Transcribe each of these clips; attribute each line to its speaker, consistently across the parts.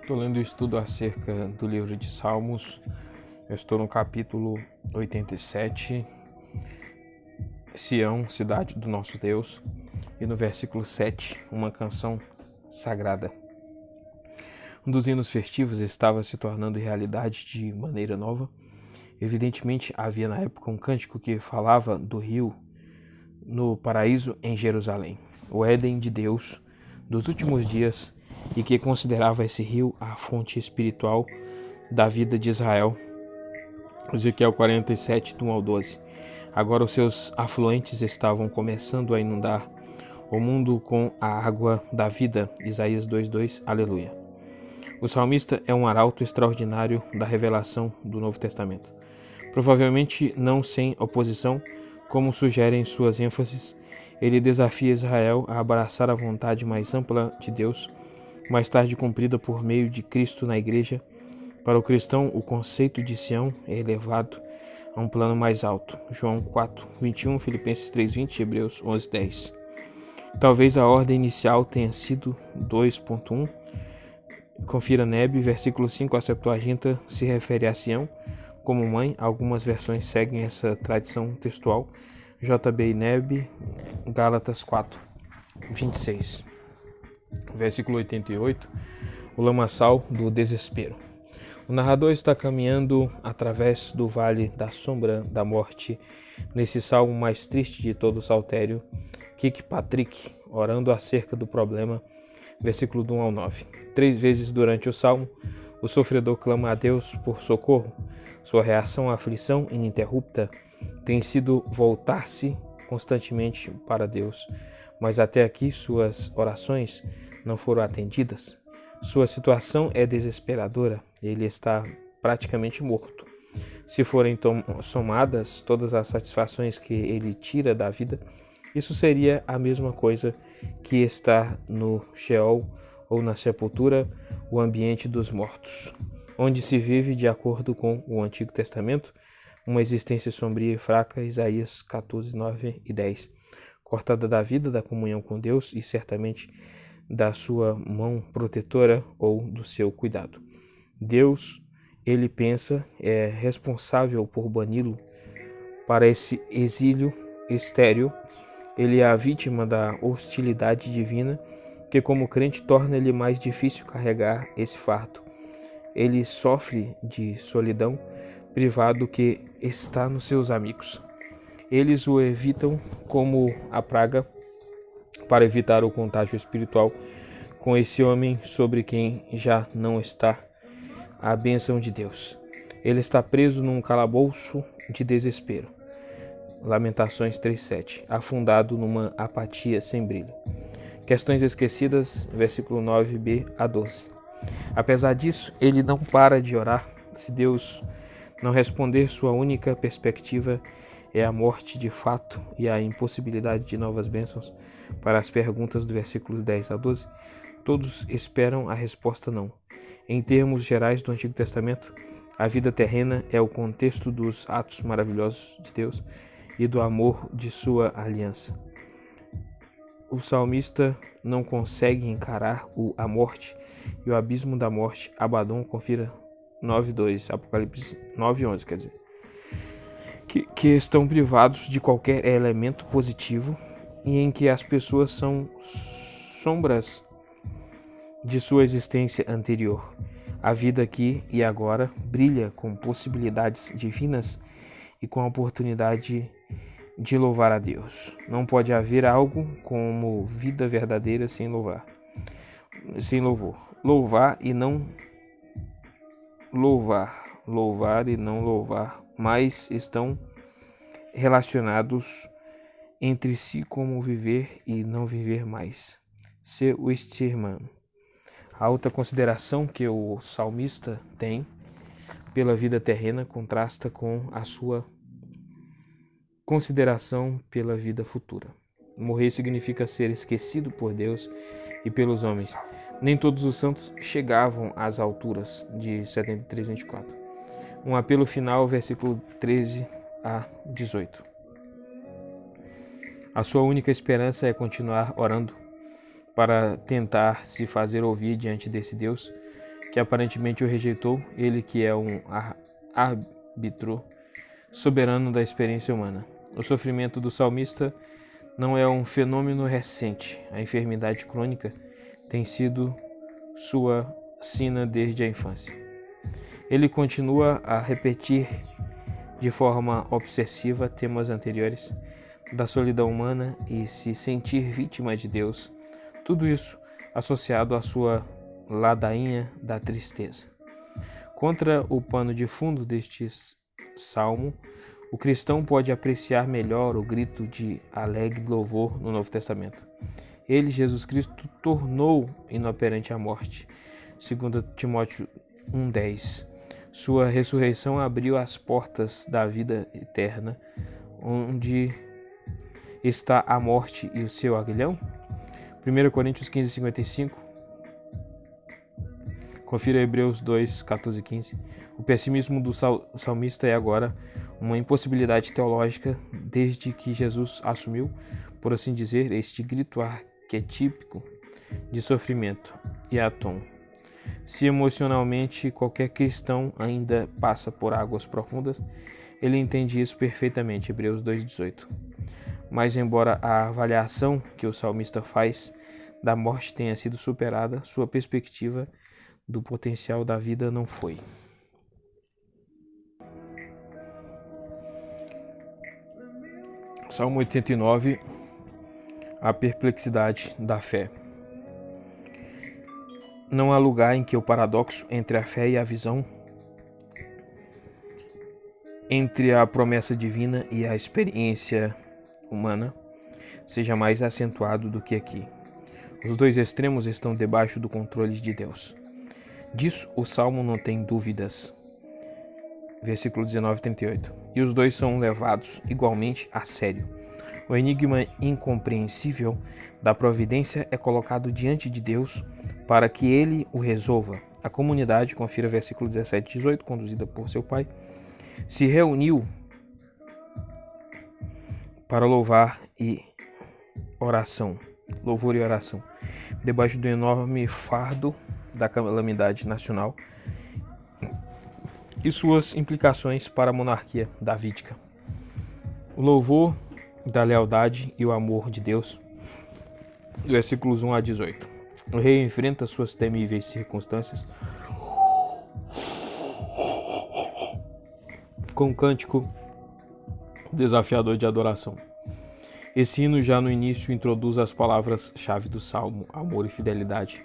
Speaker 1: Estou lendo o estudo acerca do livro de Salmos. Eu estou no capítulo 87, Sião, cidade do nosso Deus, e no versículo 7, uma canção sagrada. Um dos hinos festivos estava se tornando realidade de maneira nova. Evidentemente, havia na época um cântico que falava do rio no paraíso em Jerusalém, o Éden de Deus dos últimos dias, e que considerava esse rio a fonte espiritual da vida de Israel. Ezequiel 47, do 1 ao 12. Agora os seus afluentes estavam começando a inundar o mundo com a água da vida. Isaías 2:2, aleluia. O salmista é um arauto extraordinário da revelação do Novo Testamento. Provavelmente não sem oposição, como sugerem suas ênfases, ele desafia Israel a abraçar a vontade mais ampla de Deus, mais tarde cumprida por meio de Cristo na Igreja. Para o cristão, o conceito de Sião é elevado a um plano mais alto. João 4:21, Filipenses 3:20, Hebreus 11:10. Talvez a ordem inicial tenha sido 2.1. Confira Nebe, versículo 5, a Septuaginta se refere a Sião como mãe. Algumas versões seguem essa tradição textual. JB Nebe, Gálatas 4:26. Versículo 88, o lamaçal do desespero. O narrador está caminhando através do vale da sombra da morte, nesse salmo mais triste de todo o saltério, Kirkpatrick, orando acerca do problema, versículo do 1 ao 9. 3 vezes durante o salmo, o sofredor clama a Deus por socorro. Sua reação à aflição ininterrupta tem sido voltar-se constantemente para Deus, mas até aqui suas orações não foram atendidas. Sua situação é desesperadora, ele está praticamente morto. Se forem somadas todas as satisfações que ele tira da vida, isso seria a mesma coisa que estar no Sheol ou na sepultura, o ambiente dos mortos, onde se vive, de acordo com o Antigo Testamento, uma existência sombria e fraca. Isaías 14, 9 e 10. Cortada da vida, da comunhão com Deus e certamente da sua mão protetora ou do seu cuidado. Deus, ele pensa, é responsável por bani-lo para esse exílio estéril. Ele é a vítima da hostilidade divina, que como crente torna ele mais difícil carregar esse fardo. Ele sofre de solidão, privado que está nos seus amigos. Eles o evitam como a praga, para evitar o contágio espiritual com esse homem sobre quem já não está a bênção de Deus. Ele está preso num calabouço de desespero. Lamentações 3:7, afundado numa apatia sem brilho. Questões esquecidas, versículo 9b a 12. Apesar disso, ele não para de orar. Se Deus não responder, sua única perspectiva é a morte de fato e a impossibilidade de novas bênçãos. Para as perguntas do versículos 10 a 12, todos esperam a resposta não. Em termos gerais do Antigo Testamento, a vida terrena é o contexto dos atos maravilhosos de Deus e do amor de sua aliança. O salmista não consegue encarar a morte e o abismo da morte. Abaddon, confira 9:2, Apocalipse 9:11, quer dizer. Que estão privados de qualquer elemento positivo e em que as pessoas são sombras de sua existência anterior. A vida aqui e agora brilha com possibilidades divinas e com a oportunidade de louvar a Deus. Não pode haver algo como vida verdadeira sem louvor. Louvar e não louvar, mas estão relacionados entre si como viver e não viver mais. C. Wisterman. A alta consideração que o salmista tem pela vida terrena contrasta com a sua consideração pela vida futura. Morrer significa ser esquecido por Deus e pelos homens. Nem todos os santos chegavam às alturas de 73:24. Um apelo final, versículo 13 a 18. A sua única esperança é continuar orando para tentar se fazer ouvir diante desse Deus que aparentemente o rejeitou, ele que é um árbitro soberano da experiência humana. O sofrimento do salmista não é um fenômeno recente. A enfermidade crônica tem sido sua sina desde a infância. Ele continua a repetir de forma obsessiva temas anteriores da solidão humana e se sentir vítima de Deus, tudo isso associado à sua ladainha da tristeza. Contra o pano de fundo deste salmo, o cristão pode apreciar melhor o grito de alegre louvor no Novo Testamento. Ele, Jesus Cristo, tornou inoperante a morte, segundo Timóteo 1,10. Sua ressurreição abriu as portas da vida eterna, onde está a morte e o seu aguilhão? 1 Coríntios 15:55. Confira Hebreus 2, 14 e 15. O pessimismo do salmista é agora uma impossibilidade teológica desde que Jesus assumiu, por assim dizer, este grito arquetípico de sofrimento e atom. Se emocionalmente qualquer cristão ainda passa por águas profundas, ele entende isso perfeitamente, Hebreus 2,18. Mas embora a avaliação que o salmista faz da morte tenha sido superada, sua perspectiva do potencial da vida não foi. Salmo 89, a perplexidade da fé. Não há lugar em que o paradoxo entre a fé e a visão, entre a promessa divina e a experiência humana, seja mais acentuado do que aqui. Os dois extremos estão debaixo do controle de Deus. Disso o Salmo não tem dúvidas. Versículo 19 e 38. E os dois são levados igualmente a sério. O enigma incompreensível da providência é colocado diante de Deus para que ele o resolva. A comunidade, confira versículo 17 e 18, conduzida por seu pai, se reuniu para louvor e oração, debaixo do enorme fardo da calamidade nacional e suas implicações para a monarquia davídica. O louvor da lealdade e o amor de Deus, versículos 1 a 18. O rei enfrenta suas temíveis circunstâncias com um cântico desafiador de adoração. Esse hino já no início introduz as palavras-chave do Salmo, amor e fidelidade.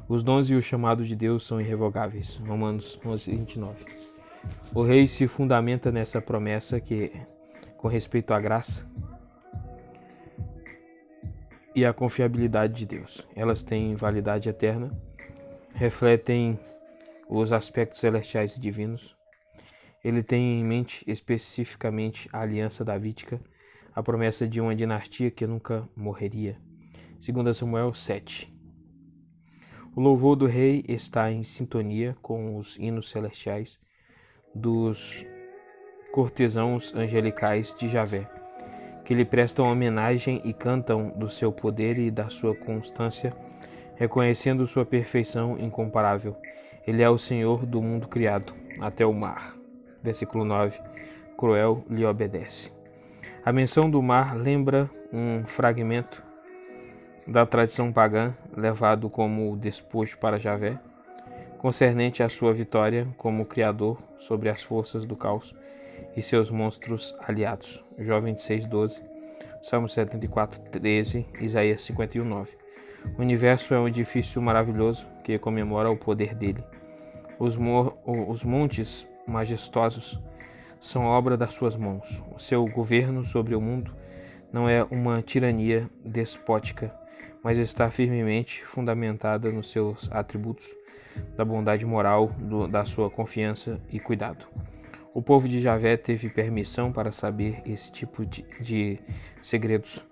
Speaker 1: Os dons e o chamado de Deus são irrevogáveis. Romanos 11:29. O rei se fundamenta nessa promessa que, com respeito à graça e à confiabilidade de Deus, elas têm validade eterna, refletem os aspectos celestiais e divinos. Ele tem em mente especificamente a aliança davídica, a promessa de uma dinastia que nunca morreria. 2 Samuel 7. O louvor do rei está em sintonia com os hinos celestiais dos cortesãos angelicais de Javé, que lhe prestam homenagem e cantam do seu poder e da sua constância, reconhecendo sua perfeição incomparável. Ele é o Senhor do mundo criado, até o mar. Versículo 9. Cruel lhe obedece. A menção do mar lembra um fragmento da tradição pagã, levado como despojo para Javé, concernente à sua vitória como criador sobre as forças do caos e seus monstros aliados. Jó 26:12, Salmo 74:13, Isaías 51:9. O universo é um edifício maravilhoso que comemora o poder dele. Os montes majestosos são obra das suas mãos. O seu governo sobre o mundo não é uma tirania despótica, mas está firmemente fundamentada nos seus atributos da bondade moral, da sua confiança e cuidado. O povo de Javé teve permissão para saber esse tipo de segredos.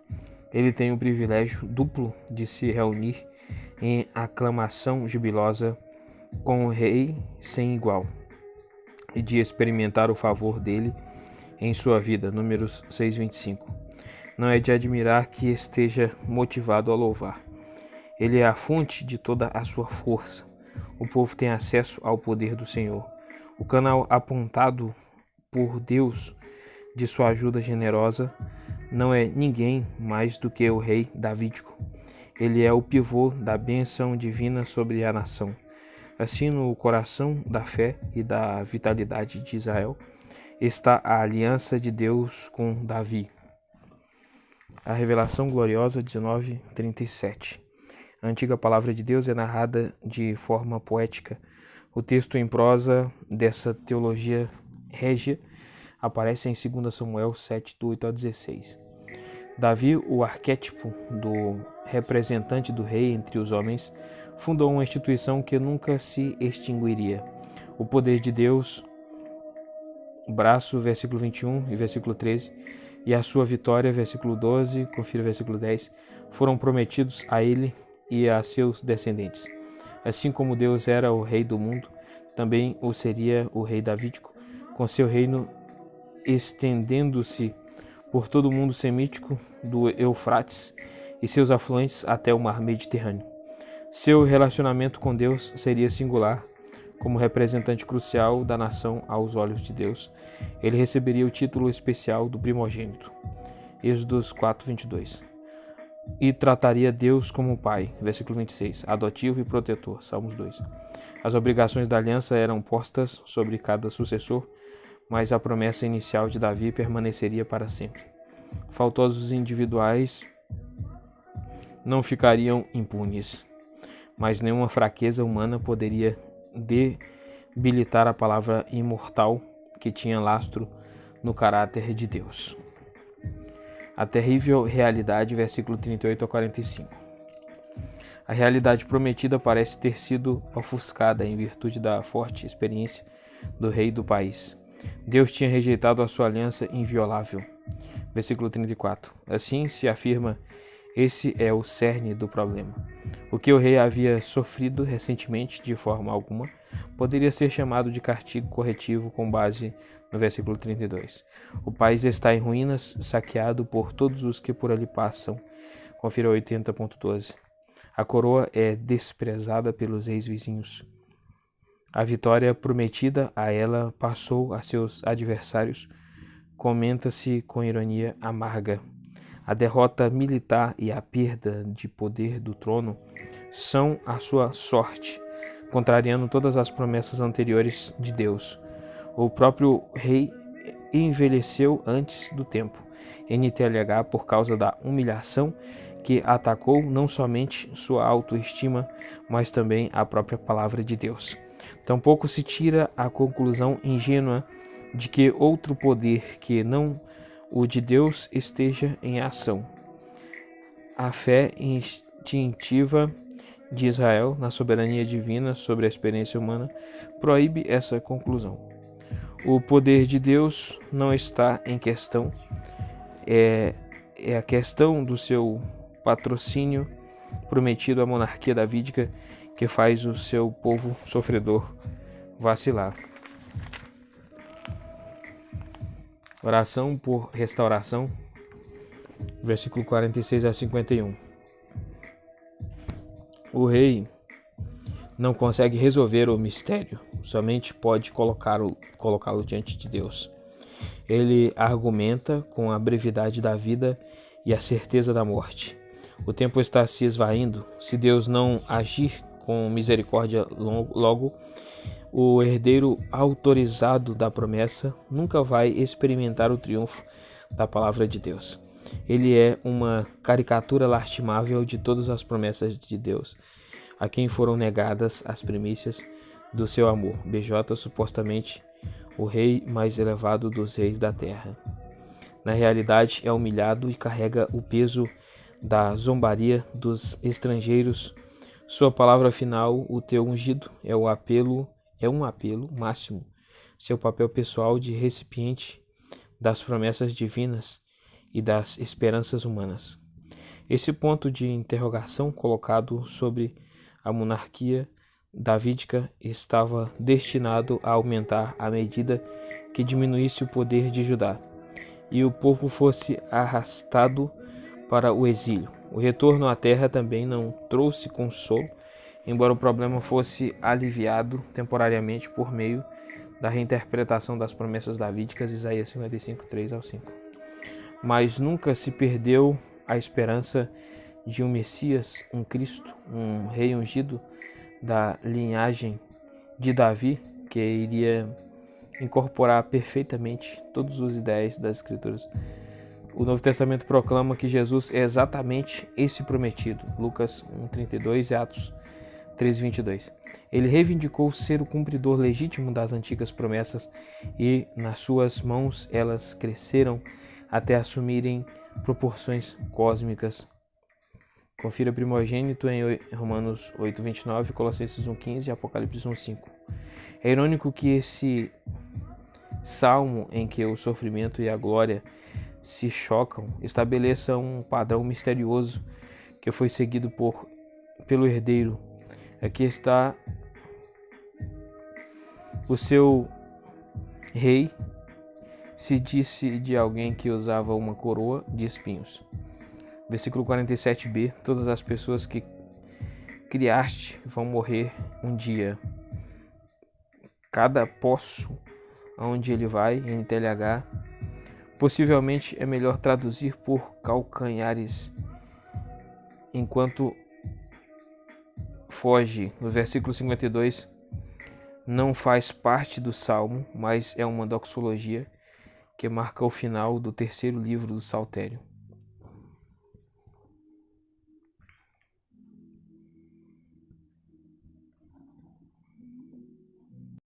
Speaker 1: Ele tem o privilégio duplo de se reunir em aclamação jubilosa com o rei sem igual e de experimentar o favor dele em sua vida. Números 6:25. Não é de admirar que esteja motivado a louvar. Ele é a fonte de toda a sua força. o povo tem acesso ao poder do Senhor. O canal apontado por Deus de sua ajuda generosa não é ninguém mais do que o rei davídico. Ele é o pivô da bênção divina sobre a nação. Assim, no coração da fé e da vitalidade de Israel está a aliança de Deus com Davi. A revelação gloriosa 19:37. A antiga palavra de Deus é narrada de forma poética. O texto em prosa dessa teologia régia aparece em 2 Samuel 7, do 8 a 16. Davi, o arquétipo do representante do rei entre os homens, fundou uma instituição que nunca se extinguiria. O poder de Deus, braço, versículo 21 e versículo 13, e a sua vitória, versículo 12, confira versículo 10, foram prometidos a ele e a seus descendentes. Assim como Deus era o rei do mundo, também o seria o rei davídico, com seu reino estendendo-se por todo o mundo semítico do Eufrates e seus afluentes até o mar Mediterrâneo. Seu relacionamento com Deus seria singular. Como representante crucial da nação aos olhos de Deus, ele receberia o título especial do primogênito. Êxodos 4:22. E trataria Deus como pai, versículo 26, adotivo e protetor, Salmos 2. As obrigações da aliança eram postas sobre cada sucessor, mas a promessa inicial de Davi permaneceria para sempre. Faltosos individuais não ficariam impunes, mas nenhuma fraqueza humana poderia debilitar a palavra imortal que tinha lastro no caráter de Deus. A terrível realidade, versículo 38 a 45. A realidade prometida parece ter sido ofuscada em virtude da forte experiência do rei do país. Deus tinha rejeitado a sua aliança inviolável. Versículo 34. Assim se afirma, esse é o cerne do problema. O que o rei havia sofrido recentemente, de forma alguma, poderia ser chamado de castigo corretivo com base no versículo 32. O país está em ruínas, saqueado por todos os que por ali passam. Confira 80.12. A coroa é desprezada pelos reis vizinhos. A vitória prometida a ela passou a seus adversários. Comenta-se com ironia amarga. A derrota militar e a perda de poder do trono são a sua sorte, contrariando todas as promessas anteriores de Deus. O próprio rei envelheceu antes do tempo, NTLH, por causa da humilhação que atacou não somente sua autoestima, mas também a própria palavra de Deus. Tampouco se tira a conclusão ingênua de que outro poder que não o de Deus esteja em ação. A fé instintiva de Israel na soberania divina sobre a experiência humana proíbe essa conclusão. O poder de Deus não está em questão, é a questão do seu patrocínio prometido à monarquia davídica que faz o seu povo sofredor vacilar. Oração por restauração, versículo 46 a 51. O rei não consegue resolver o mistério, somente pode colocá-lo diante de Deus. Ele argumenta com a brevidade da vida e a certeza da morte. O tempo está se esvaindo. Se Deus não agir com misericórdia logo, o herdeiro autorizado da promessa nunca vai experimentar o triunfo da palavra de Deus. Ele é uma caricatura lastimável de todas as promessas de Deus, a quem foram negadas as primícias do seu amor. BJ, supostamente o rei mais elevado dos reis da terra. Na realidade, é humilhado e carrega o peso da zombaria dos estrangeiros. Sua palavra final, o teu ungido, é um apelo máximo. Seu papel pessoal de recipiente das promessas divinas e das esperanças humanas. Esse ponto de interrogação colocado sobre a monarquia davídica estava destinado a aumentar à medida que diminuísse o poder de Judá e o povo fosse arrastado para o exílio. O retorno à terra também não trouxe consolo embora o problema fosse aliviado temporariamente por meio da reinterpretação das promessas davídicas, Isaías 55, 3 ao 5. Mas nunca se perdeu a esperança de um Messias, um Cristo, um rei ungido da linhagem de Davi, que iria incorporar perfeitamente todos os ideais das Escrituras. O Novo Testamento proclama que Jesus é exatamente esse prometido, Lucas 1,32 e Atos 3,22. Ele reivindicou ser o cumpridor legítimo das antigas promessas e, nas suas mãos, elas cresceram até assumirem proporções cósmicas. Confira primogênito em Romanos 8,29, Colossenses 1,15 e Apocalipse 1,5. É irônico que esse salmo em que o sofrimento e a glória se chocam estabeleça um padrão misterioso que foi seguido pelo herdeiro. Aqui está o seu rei, se disse de alguém que usava uma coroa de espinhos. Versículo 47b, todas as pessoas que criaste vão morrer um dia. Cada poço aonde ele vai, em TLH, possivelmente é melhor traduzir por calcanhares, enquanto foge. No versículo 52, não faz parte do Salmo, mas é uma doxologia que marca o final do terceiro livro do Saltério.